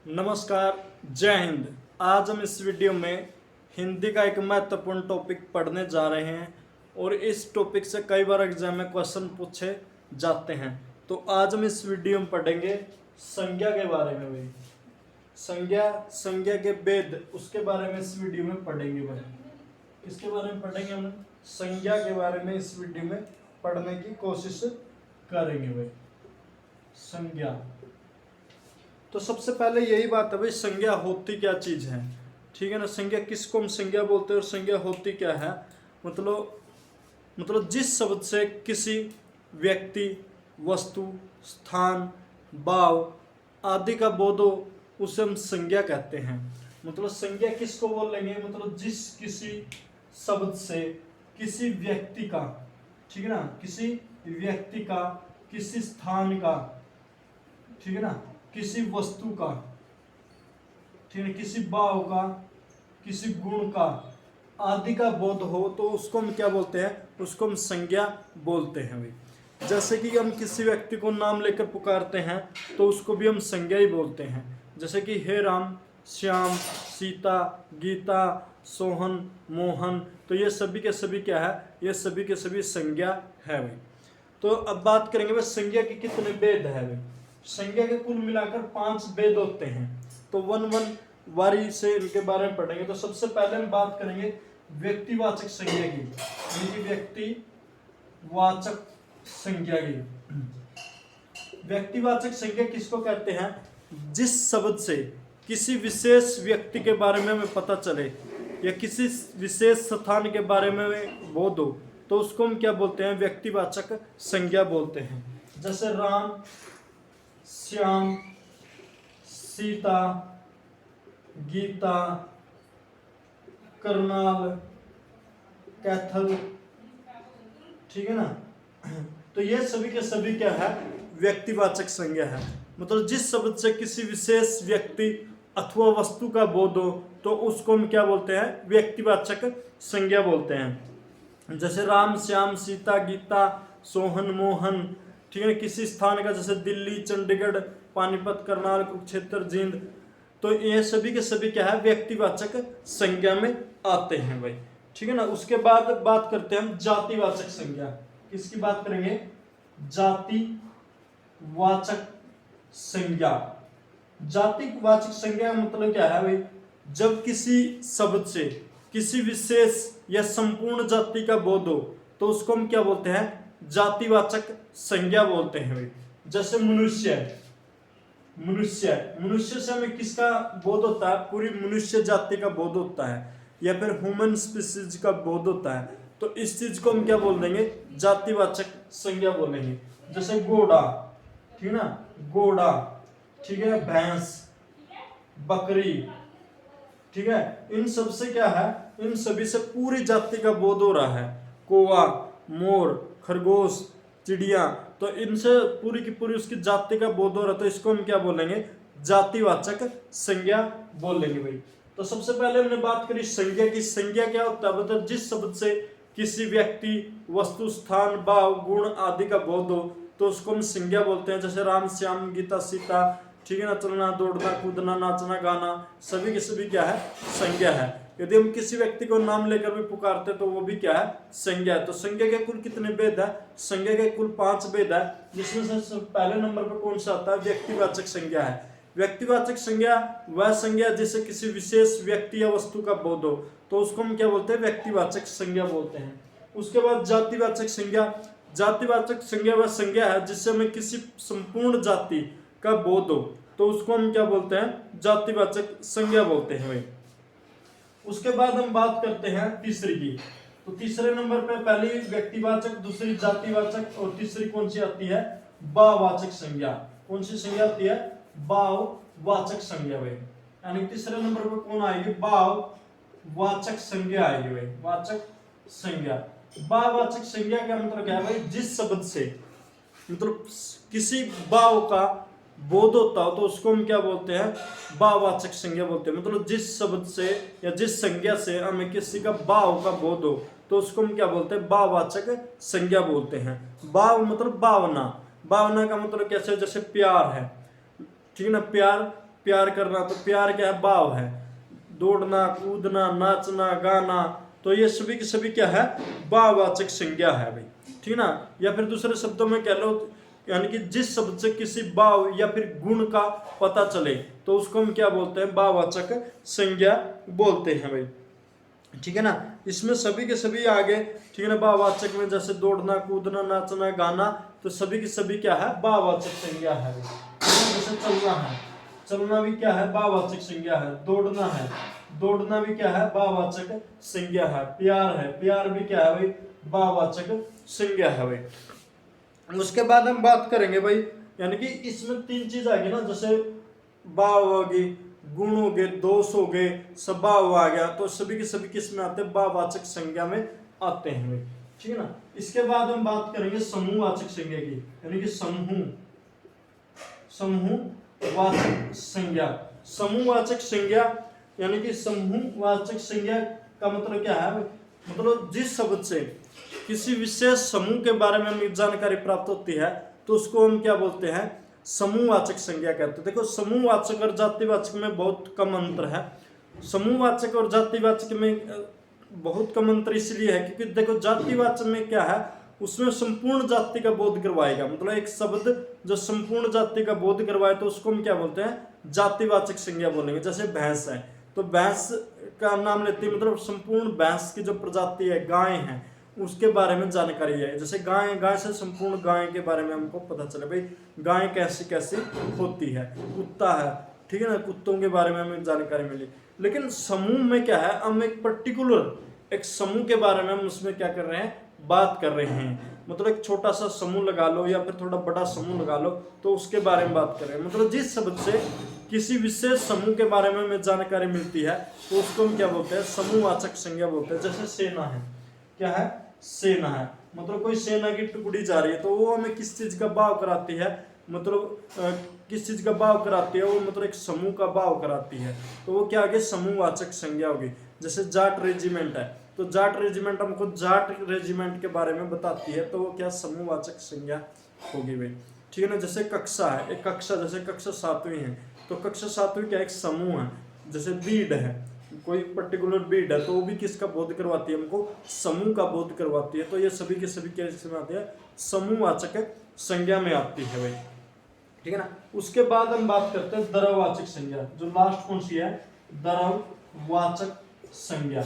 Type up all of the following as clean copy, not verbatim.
नमस्कार, जय हिंद। आज हम इस वीडियो में हिंदी का एक महत्वपूर्ण टॉपिक पढ़ने जा रहे हैं और इस टॉपिक से कई बार एग्जाम में क्वेश्चन पूछे जाते हैं। तो आज हम इस वीडियो में पढ़ेंगे संज्ञा के बारे में। भाई संज्ञा के भेद उसके बारे में इस वीडियो में पढ़ेंगे। भाई किसके बारे में पढ़ेंगे? हम संज्ञा के बारे में इस वीडियो में पढ़ने की कोशिश करेंगे। भाई संज्ञा, तो सबसे पहले यही बात है भाई, संज्ञा होती क्या चीज है, ठीक है ना। संज्ञा किसको हम संज्ञा बोलते हैं और संज्ञा होती क्या है? मतलब जिस शब्द से किसी व्यक्ति, वस्तु, स्थान, भाव आदि का बोध हो उसे हम संज्ञा कहते हैं। मतलब संज्ञा किसको बोल लेंगे? मतलब जिस किसी शब्द से किसी व्यक्ति का, ठीक है ना, किसी व्यक्ति का, किसी स्थान का, ठीक है ना, किसी वस्तु का, ठीक है, किसी भाव का, किसी गुण का आदि का बोध हो तो उसको हम क्या बोलते हैं? उसको हम संज्ञा बोलते हैं। भाई जैसे कि हम किसी व्यक्ति को नाम लेकर पुकारते हैं तो उसको भी हम संज्ञा ही बोलते हैं। जैसे कि हे राम, श्याम, सीता, गीता, सोहन, मोहन, तो ये सभी के सभी क्या है? ये सभी के सभी संज्ञा है। भाई तो अब बात करेंगे भाई संज्ञा के कितने भेद है। भाई संज्ञा के कुल मिलाकर 5 भेद होते हैं। तो वन वारी से इनके बारे में पढ़ेंगे। तो सबसे पहले हम बात करेंगे व्यक्तिवाचक संज्ञा की, यानी व्यक्तिवाचक संज्ञा की। व्यक्तिवाचक संज्ञा किसको कहते हैं? जिस शब्द से किसी विशेष व्यक्ति के बारे में हमें पता चले या किसी विशेष स्थान के बारे में बोध हो तो उसको हम क्या बोलते हैं? व्यक्तिवाचक संज्ञा बोलते हैं। जैसे राम, श्याम, सीता, गीता, करनाल, कैथल, ठीक है ना। तो ये सभी के सभी क्या है? व्यक्तिवाचक संज्ञा है। मतलब जिस शब्द से किसी विशेष व्यक्ति अथवा वस्तु का बोध हो तो उसको हम क्या बोलते हैं? व्यक्तिवाचक संज्ञा बोलते हैं। जैसे राम, श्याम, सीता, गीता, सोहन, मोहन, ठीक है, किसी स्थान का, जैसे दिल्ली, चंडीगढ़, पानीपत, करनाल, कुरुक्षेत्र, जींद, तो ये सभी के सभी क्या है? व्यक्तिवाचक संज्ञा में आते हैं। भाई ठीक है ना। उसके बाद बात करते हैं हम जातिवाचक संज्ञा। किसकी बात करेंगे? जातिवाचक संज्ञा। जातिवाचक संज्ञा का मतलब क्या है? भाई जब किसी शब्द से किसी विशेष या संपूर्ण जाति का बोध हो तो उसको हम क्या बोलते हैं? जातिवाचक संज्ञा बोलते हैं। भाई जैसे मनुष्य से हमें किसका बोध होता है? पूरी मनुष्य जाति का बोध होता है या फिर ह्यूमन स्पीसीज का बोध होता है। तो इस चीज को हम क्या बोल देंगे? जातिवाचक संज्ञा बोलेंगे। जैसे घोड़ा, ठीक है ना, घोड़ा, ठीक है, भैंस, बकरी, ठीक है, इन सब से क्या है? इन सभी से पूरी जाति का बोध हो रहा है। कौवा, मोर, खरगोश, चिड़िया, तो इनसे पूरी की पूरी उसकी जाति का बोध हो रहा है। तो इसको हम क्या बोलेंगे? जातिवाचक संज्ञा बोलेंगे। भाई तो सबसे पहले हमने बात करी संज्ञा की। संज्ञा क्या होता है? मतलब जिस शब्द से किसी व्यक्ति, वस्तु, स्थान, भाव, गुण आदि का बोध हो तो उसको हम संज्ञा बोलते हैं। जैसे राम, श्याम, गीता, सीता, ठीक है ना, चलना, दौड़ना, कूदना, नाचना, गाना, सभी के सभी क्या है? संज्ञा है। यदि हम किसी व्यक्ति को नाम लेकर भी पुकारते तो वो भी क्या है? संज्ञा है। तो संज्ञा के कुल कितने भेद है? संज्ञा के कुल 5 भेद है, जिसमें से पहले नंबर पर कौन सा आता है? व्यक्तिवाचक संज्ञा है। व्यक्तिवाचक संज्ञा वह संज्ञा जिससे किसी विशेष व्यक्ति या वस्तु का बोध हो तो उसको हम क्या बोलते हैं? व्यक्तिवाचक संज्ञा बोलते हैं। उसके बाद जातिवाचक संज्ञा। जातिवाचक संज्ञा वह संज्ञा है जिससे हमें किसी संपूर्ण जाति का बोध हो तो उसको हम क्या बोलते हैं? जातिवाचक संज्ञा बोलते हैं। भाई उसके बाद हम बात करते हैं तीसरी की। तो तीसरे नंबर पे पहली व्यक्तिवाचक, दूसरी जातिवाचक और तीसरी कौन सी आती है? भाववाचक संज्ञा। कौन सी संज्ञा आती है? भाववाचक संज्ञा। भाई यानी तीसरे नंबर पर कौन आएगी? भाववाचक संज्ञा आएगी। भाई वाचक संज्ञा। भाववाचक संज्ञा का मतलब क्या है? भाई जिस शब्द से मतलब किसी भाव का बोध होता हो तो उसको हम क्या बोलते हैं? भाववाचक संज्ञा बोलते हैं। मतलब जिस शब्द से या जिस संज्ञा से हमें किसी का भाव का बोध हो तो उसको हम क्या बोलते हैं? भाववाचक संज्ञा बोलते हैं। भाव मतलब भावना। भावना का मतलब कैसे? जैसे प्यार है, ठीक है ना, प्यार प्यार करना, तो प्यार क्या है, भाव है। दौड़ना, कूदना, नाचना, गाना, तो ये सभी की सभी क्या है, भाववाचक संज्ञा है भाई, ठीक ना। या फिर दूसरे शब्दों में कह लो, यानी कि जिस शब्द से किसी भाव या फिर गुण का पता चले तो उसको हम क्या बोलते हैं, भाववाचक संज्ञा बोलते हैं भाई, ठीक है ना। इसमें सभी के सभी आगे, ठीक है ना, भाववाचक में जैसे दौड़ना, कूदना, नाचना, गाना, तो सभी की सभी क्या है, भाववाचक संज्ञा है। जैसे चलना है, चलना भी क्या है, भाववाचक संज्ञा है। दौड़ना है, दौड़ना भी क्या है, भाववाचक संज्ञा है। प्यार है, प्यार भी क्या है भाई, भाववाचक संज्ञा है भाई। उसके बाद हम बात करेंगे भाई, यानी कि इसमें तीन चीज आ गई ना, जैसे भाव होगी, गुण हो गए, दोष हो गए, स्वभाव आ गया, तो सभी के सभी किस में आते हैं, भाववाचक संज्ञा में आते हैं भाई, ठीक है ना। इसके बाद हम बात करेंगे समूहवाचक संज्ञा की, यानी कि समूहवाचक संज्ञा। समूहवाचक संज्ञा यानी कि समूहवाचक संज्ञा का मतलब क्या है, मतलब जिस शब्द से किसी विशेष समूह के बारे में हमें जानकारी प्राप्त होती है तो उसको हम क्या बोलते हैं, समूहवाचक संज्ञा कहते हैं। देखो समूहवाचक और जातिवाचक में बहुत कम अंतर है। समूहवाचक और जातिवाचक में बहुत कम अंतर इसलिए है क्योंकि देखो जातिवाचक में क्या है, उसमें संपूर्ण जाति का बोध करवाएगा, मतलब एक शब्द जो संपूर्ण जाति का बोध करवाए तो उसको हम क्या बोलते हैं, जातिवाचक संज्ञा बोलेंगे। जैसे भैंस है तो भैंस का नाम लेते हैं, मतलब संपूर्ण भैंस की जो प्रजाति है, गाय है, उसके बारे में जानकारी है। जैसे गाय, गाय से संपूर्ण गाय के बारे में हमको पता चले भाई गाय कैसी कैसी होती है। कुत्ता है, ठीक है ना, कुत्तों के बारे में हमें जानकारी मिली। लेकिन समूह में क्या है, हम एक पर्टिकुलर एक समूह के बारे में हम उसमें क्या कर रहे हैं, बात कर रहे हैं। मतलब एक छोटा सा समूह लगा लो या फिर थोड़ा बड़ा समूह लगा लो, तो उसके बारे में बात कर रहे हैं। मतलब जिस शब्द से किसी विशेष समूह के बारे में हमें जानकारी मिलती है तो उसको हम क्या बोलते हैं, समूहवाचक संज्ञा बोलते हैं। जैसे सेना है, क्या है, सेना है, मतलब कोई सेना की टुकड़ी जा रही है तो वो हमें किस चीज का भाव कराती है, मतलब किस चीज का भाव कराती है, वो मतलब एक समूह का भाव कराती है, तो वो क्या आगे समूहवाचक संज्ञा होगी। जैसे जाट रेजिमेंट है तो जाट रेजिमेंट हमको जाट रेजिमेंट के बारे में बताती है, तो वो क्या समूहवाचक संज्ञा होगी भाई, ठीक है ना। जैसे कक्षा है, एक कक्षा, जैसे कक्षा 7वीं है तो कक्षा 7वीं क्या एक समूह है। जैसे बीड है, कोई पर्टिकुलर बीड है तो वो भी किसका बोध करवाती है, हमको समूह का बोध करवाती है। तो ये सभी के सभी कैसे में आते हैं, समूहवाचक संज्ञा में आती है भाई, ठीक है ना। उसके बाद हम बात करते हैं द्रववाचक संज्ञा, जो लास्ट कौन सी है, द्रववाचक संज्ञा।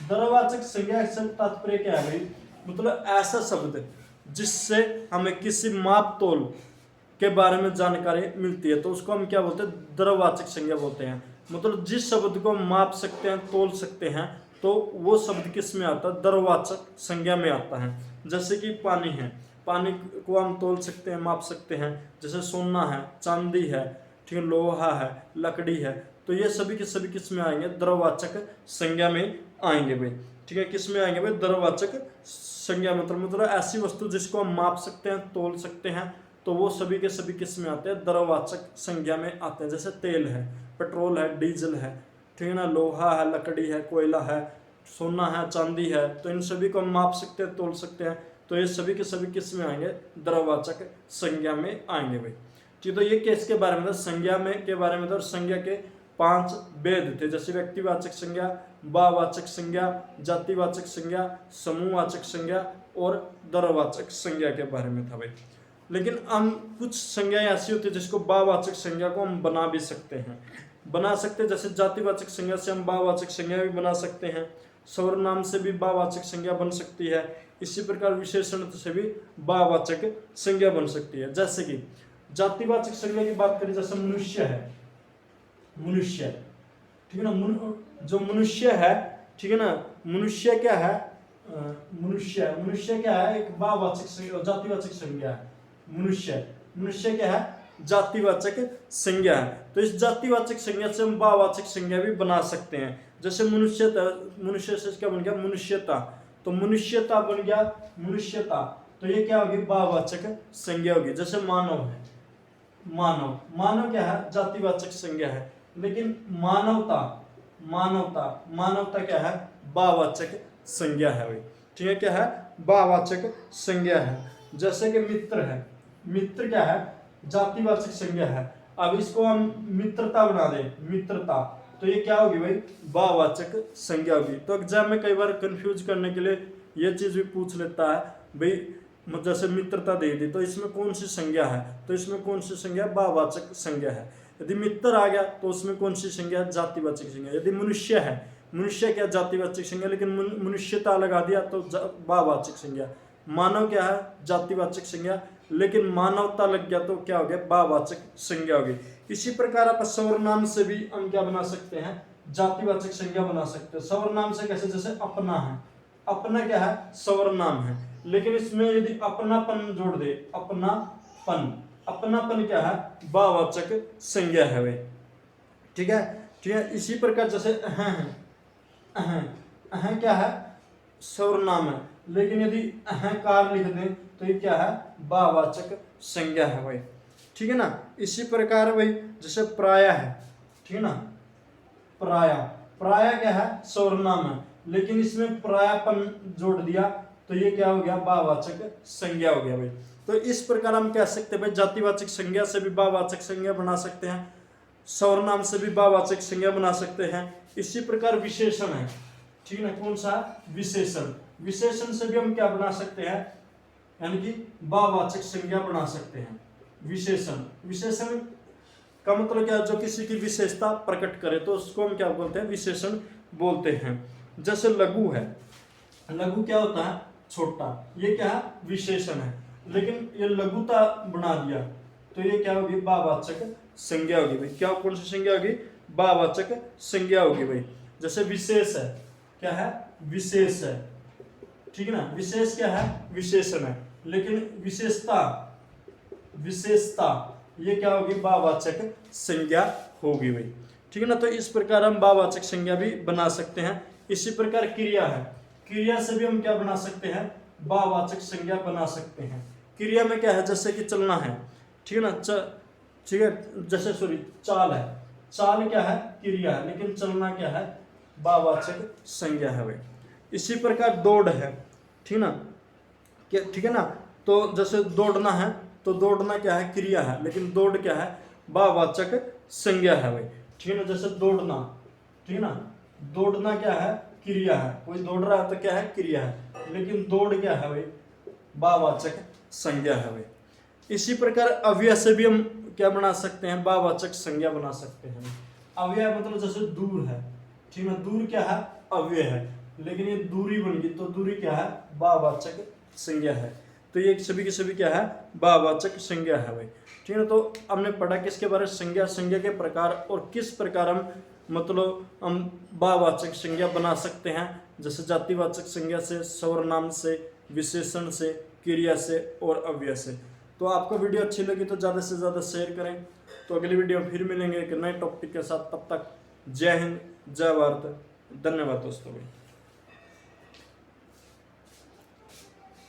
द्रववाचक संज्ञा से तात्पर्य क्या है भाई, मतलब ऐसा शब्द जिससे हमें किसी माप तोल के बारे में जानकारी मिलती है तो उसको हम क्या बोलते हैं, द्रववाचक संज्ञा बोलते हैं। मतलब जिस शब्द को हम माप सकते हैं, तोल सकते हैं, तो वो शब्द किस में आता है, द्रववाचक संज्ञा में आता है। जैसे कि पानी है, पानी को हम तोल सकते हैं, माप सकते हैं। जैसे सोना है, चांदी है, ठीक है, लोहा है, लकड़ी है, तो ये सभी के सभी किस में आएंगे, द्रववाचक संज्ञा में आएंगे भाई, ठीक है। किस में आएंगे भाई, द्रववाचक संज्ञा। मतलब ऐसी वस्तु जिसको हम माप सकते हैं, तोल सकते हैं, तो वो सभी के सभी किस में आते हैं, द्रववाचक संज्ञा में आते हैं। जैसे तेल है, पेट्रोल है, डीजल है, ठीक है ना, लोहा है, लकड़ी है, कोयला है, सोना है, चांदी है, तो इन सभी को हम माप सकते हैं, तोल सकते हैं, तो ये सभी के सभी किस में आएंगे, द्रववाचक संज्ञा में आएंगे भाई, ठीक। तो ये किस के बारे में था, संज्ञा में के बारे में था। और संज्ञा के 5 भेद थे, जैसे व्यक्तिवाचक संज्ञा, भाववाचक संज्ञा, जातिवाचक संज्ञा, समूहवाचक संज्ञा और द्रववाचक संज्ञा के बारे में था भाई। लेकिन हम कुछ संज्ञाएं ऐसी होती है जिसको भाववाचक संज्ञा को हम बना भी सकते हैं, जैसे जातिवाचक संज्ञा से हम भाववाचक संज्ञा भी बना सकते हैं, सर्वनाम से भी भाववाचक संज्ञा बन सकती है, इसी प्रकार विशेषण से भी भाववाचक संज्ञा बन सकती है। जैसे कि जातिवाचक संज्ञा की बात करें, जैसे मनुष्य है, मनुष्य, ठीक है ना, जो मनुष्य है, ठीक है ना, मनुष्य क्या है, मनुष्य क्या है, एक भाववाचक संज्ञा, जातिवाचक संज्ञा है। मनुष्य क्या है, जातिवाचक संज्ञा है। तो इस जातिवाचक संज्ञा से हम भाववाचक संज्ञा भी बना सकते हैं। जैसे मनुष्यता, मनुष्य से क्या बन गया, मनुष्यता, तो मनुष्यता बन गया मनुष्यता, तो ये क्या होगी, भाववाचक संज्ञा होगी। जैसे मानव है, मानव, मानव क्या है, जातिवाचक संज्ञा है। लेकिन मानवता, मानवता क्या है, भाववाचक संज्ञा है भाई, ठीक है, क्या है, भाववाचक संज्ञा है। जैसे कि मित्र है, मित्र क्या है, जातिवाचक संज्ञा है। अब इसको हम मित्रता बना दें, मित्रता, तो ये क्या होगी भाई, भाववाचक संज्ञा होगी। तो एग्जाम में कई बार कंफ्यूज करने के लिए ये चीज भी पूछ लेता है भाई, जैसे मित्रता दे दी तो इसमें कौन सी संज्ञा है, तो इसमें कौन सी संज्ञा, भाववाचक संज्ञा है। यदि मित्र आ गया तो उसमें कौन सी संज्ञा, जातिवाचक संज्ञा। यदि मनुष्य है, मनुष्य क्या जातिवाचक संज्ञा, लेकिन मनुष्यता लगा दिया तो भाववाचक संज्ञा। मानव क्या है, जातिवाचक संज्ञा, लेकिन मानवता लग गया तो क्या हो गया, भाववाचक संज्ञा होगी। इसी प्रकार आप सर्वनाम से भी हम क्या बना सकते हैं, जातिवाचक संज्ञा बना सकते हैं। सर्वनाम से कैसे, जैसे अपना है, अपना क्या है, सर्वनाम है, लेकिन इसमें यदि अपनापन जोड़ दे, अपनापन, अपनापन क्या है, भाववाचक संज्ञा है भाई, ठीक है, ठीक है। इसी प्रकार जैसे अह क्या है, सर्वनाम है, लेकिन यदि अहंकार लिख दें तो ये क्या है, भाववाचक संज्ञा है भाई, ठीक है ना। इसी प्रकार भाई जैसे प्राय है, ठीक है ना, प्राय, प्राय क्या है, सर्वनाम है, लेकिन इसमें प्रायपन जोड़ दिया तो ये क्या हो गया, भाववाचक संज्ञा हो गया भाई। तो इस प्रकार हम कह सकते हैं भाई, जातिवाचक संज्ञा से भी भाववाचक संज्ञा बना सकते हैं, सर्वनाम से भी भाववाचक संज्ञा बना सकते हैं। इसी प्रकार विशेषण है, ठीक है ना, कौन सा, विशेषण, विशेषण से भी हम क्या बना सकते हैं, यानी कि भाववाचक संज्ञा बना सकते हैं। विशेषण, विशेषण का मतलब क्या है, जो किसी की विशेषता प्रकट करे तो उसको हम क्या बोलते हैं, विशेषण बोलते हैं। जैसे लघु है, लघु क्या होता है, छोटा, ये क्या है, विशेषण है, लेकिन ये लघुता बना दिया तो ये क्या होगी, भाववाचक संज्ञा होगी भाई। क्या, कौन सी संज्ञा होगी, भाववाचक संज्ञा होगी भाई। जैसे विशेष है, क्या है, विशेष है, ठीक है ना, विशेष क्या है, विशेषण है, लेकिन विशेषता, विशेषता ये क्या होगी, भाववाचक संज्ञा होगी भाई, ठीक है ना। तो इस प्रकार हम भाववाचक संज्ञा भी बना सकते हैं। इसी प्रकार क्रिया है, क्रिया से भी हम क्या बना सकते हैं, भाववाचक संज्ञा बना सकते हैं। क्रिया में क्या है, जैसे कि चलना है, ठीक है ना, ठीक है, जैसे सॉरी चाल है, चाल क्या है, क्रिया है, लेकिन चलना क्या है, भाववाचक संज्ञा है भाई। इसी प्रकार दौड़ है, ठीक ना, ठीक है ना, तो जैसे दौड़ना है तो दौड़ना क्या है, क्रिया है, लेकिन दौड़ क्या है, भाववाचक संज्ञा है भाई, ठीक है ना। जैसे दौड़ना, ठीक है ना, दौड़ना क्या है, क्रिया है, कोई दौड़ रहा है तो क्या है, क्रिया है, लेकिन दौड़ क्या है भाई, भाववाचक संज्ञा है भाई। इसी प्रकार अव्यय से भी हम क्या बना सकते हैं, भाववाचक संज्ञा बना सकते हैं। अव्यय मतलब जैसे दूर है, ठीक है, दूर क्या है, अव्यय है, लेकिन ये दूरी बन गई तो दूरी क्या है, भाववाचक संज्ञा है। तो ये सभी के सभी क्या है, भाववाचक संज्ञा है भाई, ठीक है। तो हमने पढ़ा किसके बारे में, संज्ञा, संज्ञा के प्रकार और किस प्रकार हम मतलब हम भाववाचक संज्ञा बना सकते हैं, जैसे जातिवाचक संज्ञा से, सर्वनाम से, विशेषण से, क्रिया से और अव्यय से। तो आपको वीडियो अच्छी लगी तो ज़्यादा से ज़्यादा शेयर करें। तो अगली वीडियो में फिर मिलेंगे एक नए टॉपिक के साथ, तब तक जय हिंद, जय भारत, धन्यवाद दोस्तों भाई।